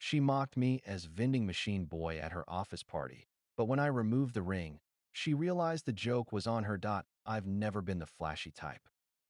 She mocked me as vending machine boy at her office party. But when I removed the ring, she realized the joke was on her. I've never been the flashy type.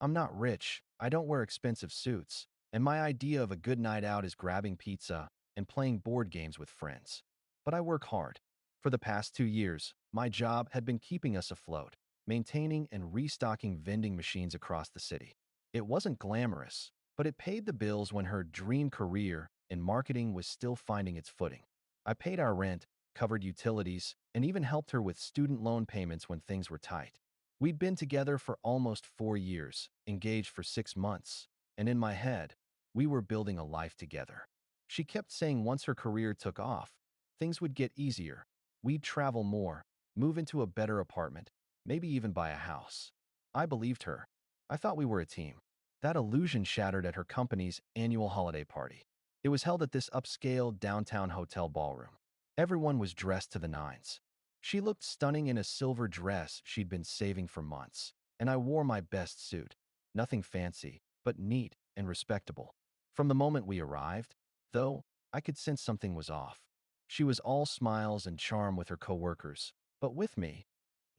I'm not rich, I don't wear expensive suits, and my idea of a good night out is grabbing pizza and playing board games with friends. But I work hard. For the past 2 years, my job had been keeping us afloat, maintaining and restocking vending machines across the city. It wasn't glamorous, but it paid the bills when her dream career in marketing was still finding its footing. I paid our rent, covered utilities, and even helped her with student loan payments when things were tight. We'd been together for almost 4 years, engaged for 6 months, and in my head, we were building a life together. She kept saying once her career took off, things would get easier. We'd travel more, move into a better apartment, maybe even buy a house. I believed her. I thought we were a team. That illusion shattered at her company's annual holiday party. It was held at this upscale downtown hotel ballroom. Everyone was dressed to the nines. She looked stunning in a silver dress she'd been saving for months, and I wore my best suit. Nothing fancy, but neat and respectable. From the moment we arrived, though, I could sense something was off. She was all smiles and charm with her coworkers, but with me,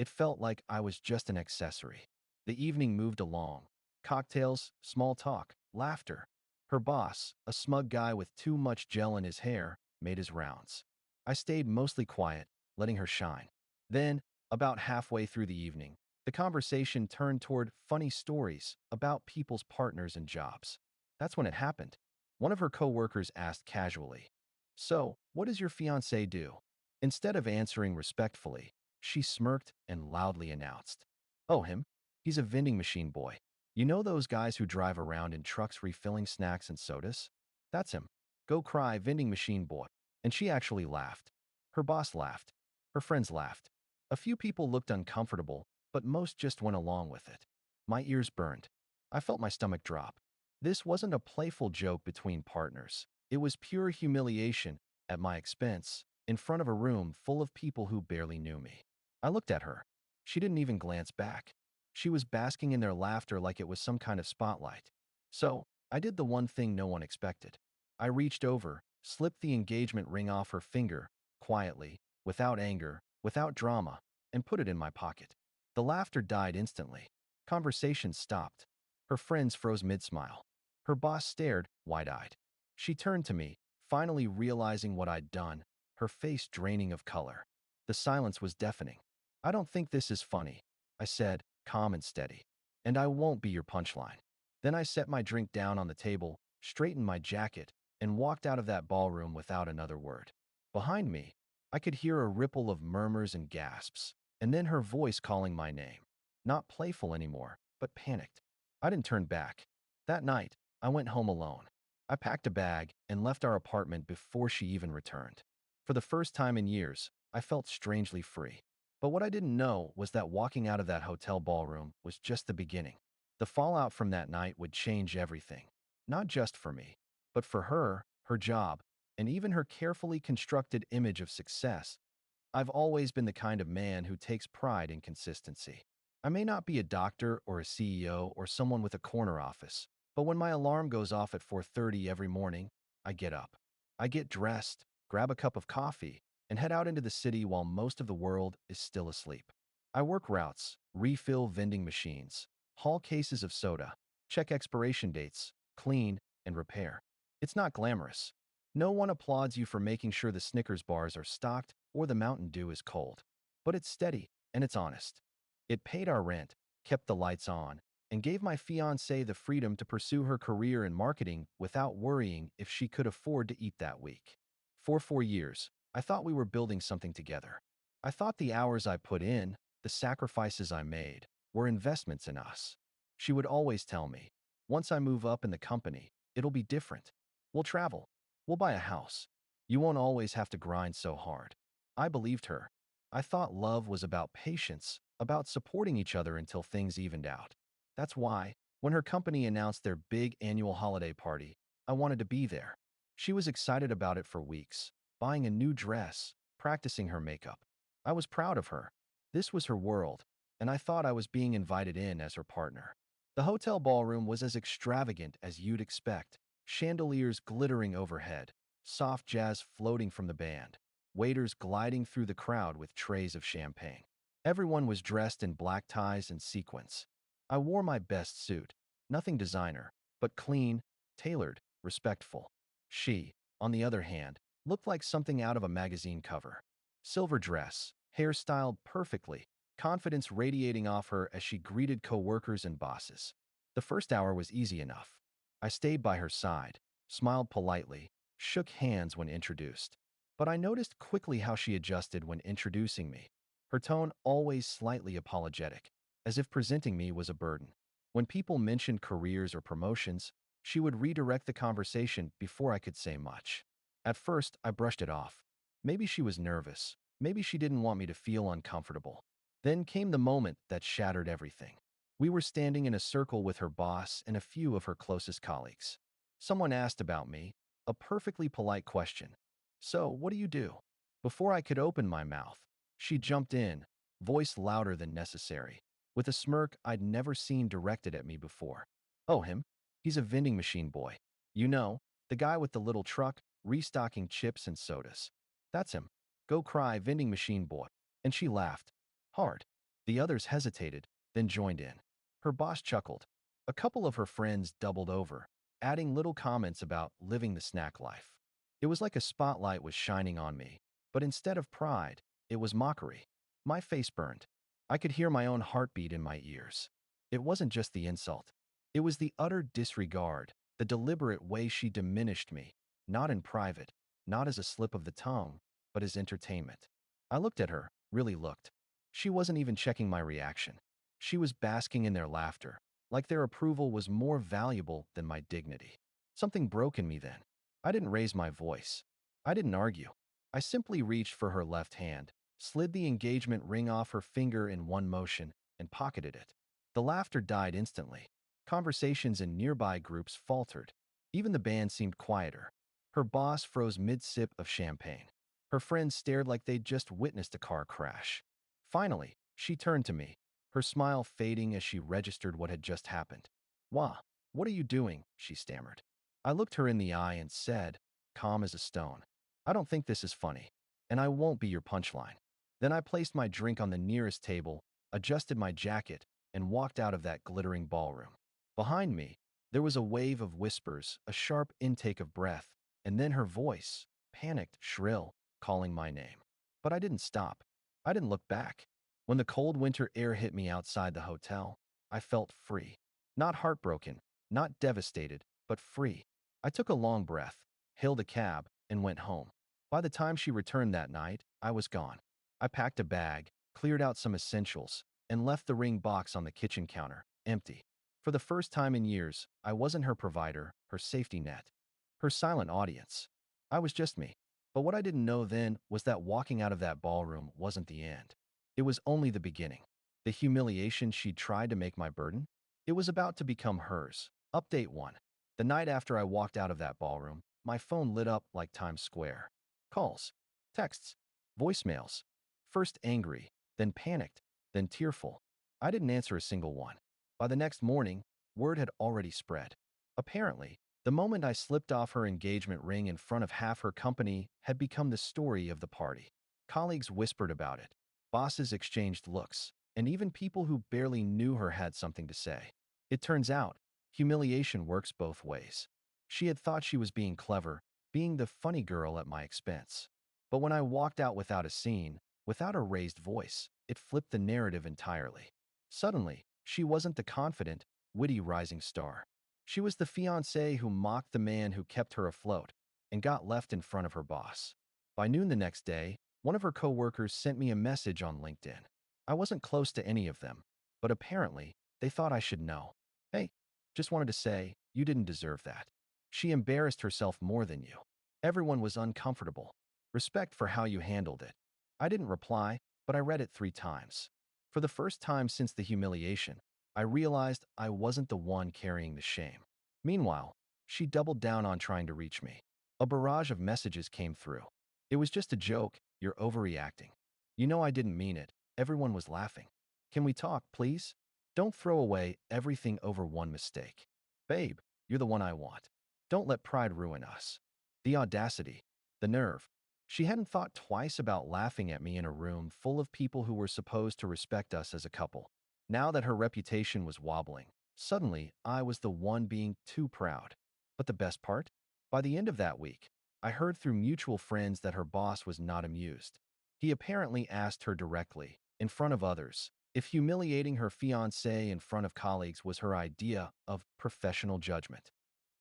it felt like I was just an accessory. The evening moved along. Cocktails, small talk, laughter. Her boss, a smug guy with too much gel in his hair, made his rounds. I stayed mostly quiet, letting her shine. Then, about halfway through the evening, the conversation turned toward funny stories about people's partners and jobs. That's when it happened. One of her coworkers asked casually, "So, what does your fiancé do?" Instead of answering respectfully, she smirked and loudly announced, "Oh, him? He's a vending machine boy. You know those guys who drive around in trucks refilling snacks and sodas? That's him. Go cry, vending machine boy." And she actually laughed. Her boss laughed. Her friends laughed. A few people looked uncomfortable, but most just went along with it. My ears burned. I felt my stomach drop. This wasn't a playful joke between partners. It was pure humiliation at my expense, in front of a room full of people who barely knew me. I looked at her. She didn't even glance back. She was basking in their laughter like it was some kind of spotlight. So, I did the one thing no one expected. I reached over, slipped the engagement ring off her finger, quietly, without anger, without drama, and put it in my pocket. The laughter died instantly. Conversation stopped. Her friends froze mid-smile. Her boss stared, wide-eyed. She turned to me, finally realizing what I'd done, her face draining of color. The silence was deafening. "I don't think this is funny," I said, calm and steady. "And I won't be your punchline." Then I set my drink down on the table, straightened my jacket, and walked out of that ballroom without another word. Behind me, I could hear a ripple of murmurs and gasps, and then her voice calling my name. Not playful anymore, but panicked. I didn't turn back. That night, I went home alone. I packed a bag and left our apartment before she even returned. For the first time in years, I felt strangely free. But what I didn't know was that walking out of that hotel ballroom was just the beginning. The fallout from that night would change everything. Not just for me, but for her, her job, and even her carefully constructed image of success. I've always been the kind of man who takes pride in consistency. I may not be a doctor or a CEO or someone with a corner office, but when my alarm goes off at 4:30 every morning, I get up. I get dressed, grab a cup of coffee, and head out into the city while most of the world is still asleep. I work routes, refill vending machines, haul cases of soda, check expiration dates, clean, and repair. It's not glamorous. No one applauds you for making sure the Snickers bars are stocked or the Mountain Dew is cold. But it's steady, and it's honest. It paid our rent, kept the lights on, and gave my fiancée the freedom to pursue her career in marketing without worrying if she could afford to eat that week. For 4 years, I thought we were building something together. I thought the hours I put in, the sacrifices I made, were investments in us. She would always tell me, "Once I move up in the company, it'll be different. We'll travel. We'll buy a house. You won't always have to grind so hard." I believed her. I thought love was about patience, about supporting each other until things evened out. That's why, when her company announced their big annual holiday party, I wanted to be there. She was excited about it for weeks, buying a new dress, practicing her makeup. I was proud of her. This was her world, and I thought I was being invited in as her partner. The hotel ballroom was as extravagant as you'd expect, chandeliers glittering overhead, soft jazz floating from the band, waiters gliding through the crowd with trays of champagne. Everyone was dressed in black ties and sequins. I wore my best suit, nothing designer, but clean, tailored, respectful. She, on the other hand, looked like something out of a magazine cover. Silver dress, hair styled perfectly, confidence radiating off her as she greeted coworkers and bosses. The first hour was easy enough. I stayed by her side, smiled politely, shook hands when introduced. But I noticed quickly how she adjusted when introducing me. Her tone always slightly apologetic, as if presenting me was a burden. When people mentioned careers or promotions, she would redirect the conversation before I could say much. At first, I brushed it off. Maybe she was nervous. Maybe she didn't want me to feel uncomfortable. Then came the moment that shattered everything. We were standing in a circle with her boss and a few of her closest colleagues. Someone asked about me, a perfectly polite question. "So, what do you do?" Before I could open my mouth, she jumped in, voice louder than necessary, with a smirk I'd never seen directed at me before. "Oh, him? He's a vending machine boy. You know, the guy with the little truck, restocking chips and sodas. That's him. Go cry, vending machine boy." And she laughed. Hard. The others hesitated, then joined in. Her boss chuckled. A couple of her friends doubled over, adding little comments about living the snack life. It was like a spotlight was shining on me, but instead of pride, it was mockery. My face burned. I could hear my own heartbeat in my ears. It wasn't just the insult. It was the utter disregard, the deliberate way she diminished me, not in private, not as a slip of the tongue, but as entertainment. I looked at her, really looked. She wasn't even checking my reaction. She was basking in their laughter, like their approval was more valuable than my dignity. Something broke in me then. I didn't raise my voice. I didn't argue. I simply reached for her left hand, slid the engagement ring off her finger in one motion, and pocketed it. The laughter died instantly. Conversations in nearby groups faltered. Even the band seemed quieter. Her boss froze mid-sip of champagne. Her friends stared like they'd just witnessed a car crash. Finally, she turned to me, her smile fading as she registered what had just happened. "Wah, what are you doing?" she stammered. I looked her in the eye and said, calm as a stone, "I don't think this is funny, and I won't be your punchline." Then I placed my drink on the nearest table, adjusted my jacket, and walked out of that glittering ballroom. Behind me, there was a wave of whispers, a sharp intake of breath, and then her voice, panicked, shrill, calling my name. But I didn't stop. I didn't look back. When the cold winter air hit me outside the hotel, I felt free. Not heartbroken, not devastated, but free. I took a long breath, hailed a cab, and went home. By the time she returned that night, I was gone. I packed a bag, cleared out some essentials, and left the ring box on the kitchen counter, empty. For the first time in years, I wasn't her provider, her safety net, her silent audience. I was just me. But what I didn't know then was that walking out of that ballroom wasn't the end. It was only the beginning. The humiliation she'd tried to make my burden? It was about to become hers. Update 1. The night after I walked out of that ballroom, my phone lit up like Times Square. Calls, texts, voicemails. First angry, then panicked, then tearful. I didn't answer a single one. By the next morning, word had already spread. Apparently, the moment I slipped off her engagement ring in front of half her company had become the story of the party. Colleagues whispered about it. Bosses exchanged looks, and even people who barely knew her had something to say. It turns out, humiliation works both ways. She had thought she was being clever, being the funny girl at my expense. But when I walked out without a scene, without a raised voice, it flipped the narrative entirely. Suddenly, she wasn't the confident, witty rising star. She was the fiancée who mocked the man who kept her afloat and got left in front of her boss. By noon the next day, one of her coworkers sent me a message on LinkedIn. I wasn't close to any of them, but apparently, they thought I should know. "Hey, just wanted to say, you didn't deserve that. She embarrassed herself more than you. Everyone was uncomfortable. Respect for how you handled it." I didn't reply, but I read it 3 times. For the first time since the humiliation, I realized I wasn't the one carrying the shame. Meanwhile, she doubled down on trying to reach me. A barrage of messages came through. "It was just a joke. You're overreacting. You know I didn't mean it. Everyone was laughing. Can we talk, please? Don't throw away everything over one mistake. Babe, you're the one I want. Don't let pride ruin us." The audacity, the nerve. She hadn't thought twice about laughing at me in a room full of people who were supposed to respect us as a couple. Now that her reputation was wobbling, suddenly I was the one being too proud. But the best part? By the end of that week, I heard through mutual friends that her boss was not amused. He apparently asked her directly, in front of others, if humiliating her fiancé in front of colleagues was her idea of professional judgment.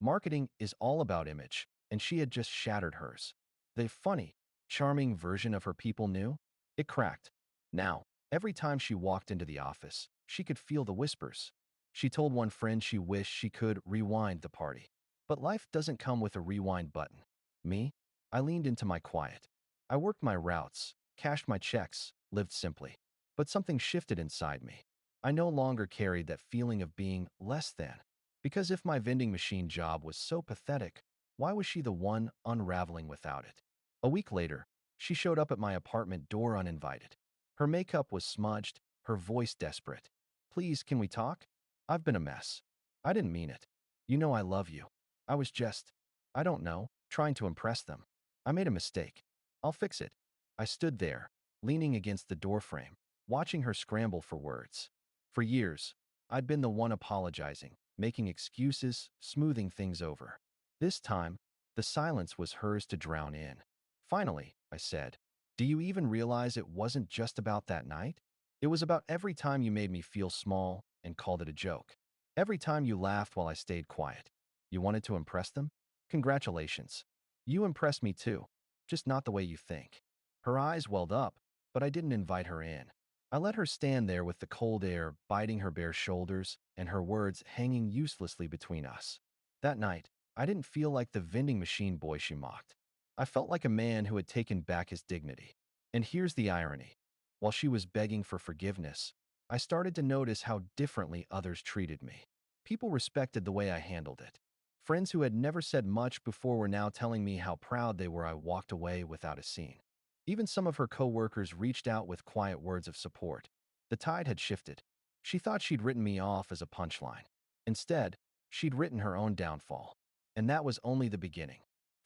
Marketing is all about image, and she had just shattered hers. The funny, charming version of her people knew? It cracked. Now, every time she walked into the office, she could feel the whispers. She told one friend she wished she could rewind the party. But life doesn't come with a rewind button. Me? I leaned into my quiet. I worked my routes, cashed my checks, lived simply. But something shifted inside me. I no longer carried that feeling of being less than. Because if my vending machine job was so pathetic, why was she the one unraveling without it? A week later, she showed up at my apartment door uninvited. Her makeup was smudged, her voice desperate. Please, can we talk? I've been a mess. I didn't mean it. You know I love you. I was just, I don't know, trying to impress them. I made a mistake. I'll fix it. I stood there, leaning against the doorframe, watching her scramble for words. For years, I'd been the one apologizing, making excuses, smoothing things over. This time, the silence was hers to drown in. Finally, I said, do you even realize it wasn't just about that night? It was about every time you made me feel small and called it a joke. Every time you laughed while I stayed quiet. You wanted to impress them? Congratulations. You impressed me too, just not the way you think. Her eyes welled up, but I didn't invite her in. I let her stand there with the cold air biting her bare shoulders and her words hanging uselessly between us. That night, I didn't feel like the vending machine boy she mocked. I felt like a man who had taken back his dignity. And here's the irony. While she was begging for forgiveness, I started to notice how differently others treated me. People respected the way I handled it. Friends who had never said much before were now telling me how proud they were I walked away without a scene. Even some of her coworkers reached out with quiet words of support. The tide had shifted. She thought she'd written me off as a punchline. Instead, she'd written her own downfall. And that was only the beginning.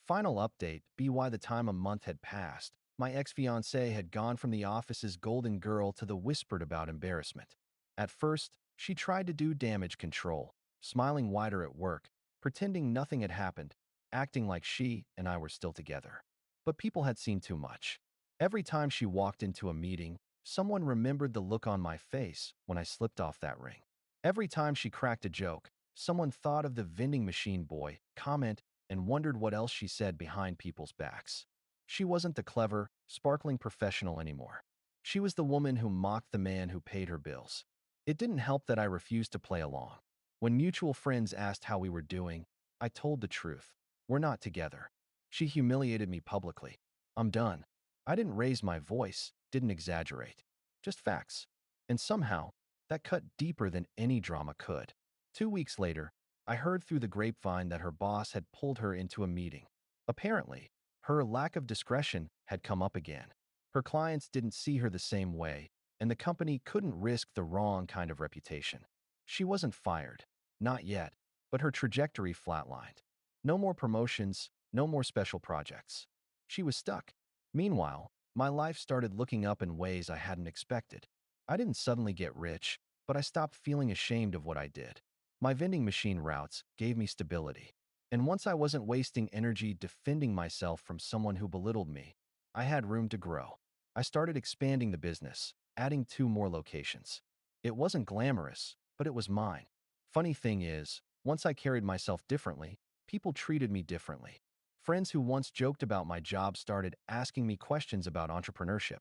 Final update, by the time a month had passed, my ex-fiancée had gone from the office's golden girl to the whispered about embarrassment. At first, she tried to do damage control, smiling wider at work, pretending nothing had happened, acting like she and I were still together. But people had seen too much. Every time she walked into a meeting, someone remembered the look on my face when I slipped off that ring. Every time she cracked a joke, someone thought of the vending machine boy, comment, and wondered what else she said behind people's backs. She wasn't the clever, sparkling professional anymore. She was the woman who mocked the man who paid her bills. It didn't help that I refused to play along. When mutual friends asked how we were doing, I told the truth. We're not together. She humiliated me publicly. I'm done. I didn't raise my voice, didn't exaggerate. Just facts. And somehow, that cut deeper than any drama could. 2 weeks later, I heard through the grapevine that her boss had pulled her into a meeting. Apparently, her lack of discretion had come up again. Her clients didn't see her the same way, and the company couldn't risk the wrong kind of reputation. She wasn't fired. Not yet, but her trajectory flatlined. No more promotions, no more special projects. She was stuck. Meanwhile, my life started looking up in ways I hadn't expected. I didn't suddenly get rich, but I stopped feeling ashamed of what I did. My vending machine routes gave me stability. And once I wasn't wasting energy defending myself from someone who belittled me, I had room to grow. I started expanding the business, adding 2 more locations. It wasn't glamorous, but it was mine. Funny thing is, once I carried myself differently, people treated me differently. Friends who once joked about my job started asking me questions about entrepreneurship.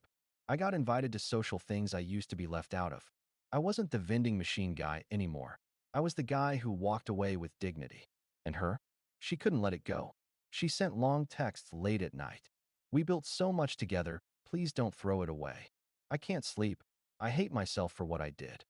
I got invited to social things I used to be left out of. I wasn't the vending machine guy anymore. I was the guy who walked away with dignity. And her? She couldn't let it go. She sent long texts late at night. We built so much together, please don't throw it away. I can't sleep. I hate myself for what I did.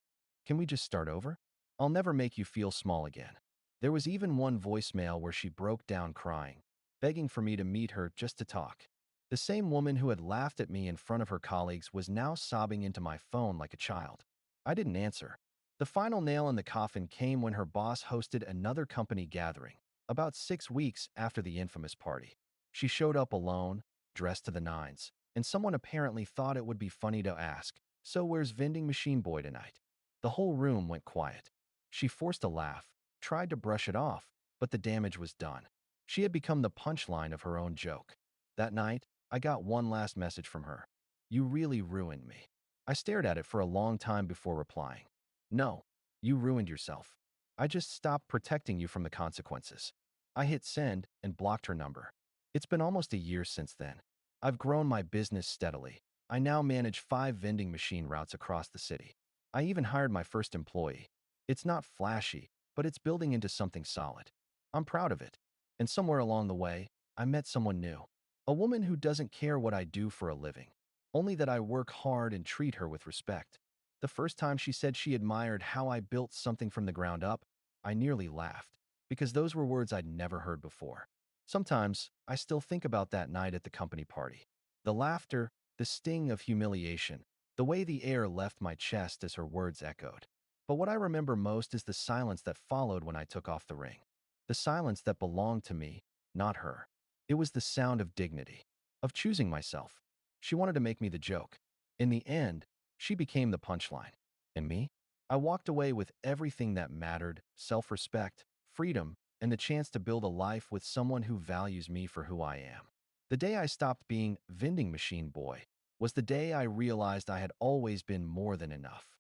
Can we just start over? I'll never make you feel small again. There was even one voicemail where she broke down crying, begging for me to meet her just to talk. The same woman who had laughed at me in front of her colleagues was now sobbing into my phone like a child. I didn't answer. The final nail in the coffin came when her boss hosted another company gathering, about 6 weeks after the infamous party. She showed up alone, dressed to the nines, and someone apparently thought it would be funny to ask, "So where's vending machine boy tonight?" The whole room went quiet. She forced a laugh, tried to brush it off, but the damage was done. She had become the punchline of her own joke. That night, I got one last message from her. "You really ruined me." I stared at it for a long time before replying. "No, you ruined yourself. I just stopped protecting you from the consequences." I hit send and blocked her number. It's been almost a year since then. I've grown my business steadily. I now manage 5 vending machine routes across the city. I even hired my first employee. It's not flashy, but it's building into something solid. I'm proud of it. And somewhere along the way, I met someone new. A woman who doesn't care what I do for a living, only that I work hard and treat her with respect. The first time she said she admired how I built something from the ground up, I nearly laughed, because those were words I'd never heard before. Sometimes, I still think about that night at the company party. The laughter, the sting of humiliation, the way the air left my chest as her words echoed. But what I remember most is the silence that followed when I took off the ring. The silence that belonged to me, not her. It was the sound of dignity, of choosing myself. She wanted to make me the joke. In the end, she became the punchline. And me? I walked away with everything that mattered: self-respect, freedom, and the chance to build a life with someone who values me for who I am. The day I stopped being vending machine boy was the day I realized I had always been more than enough.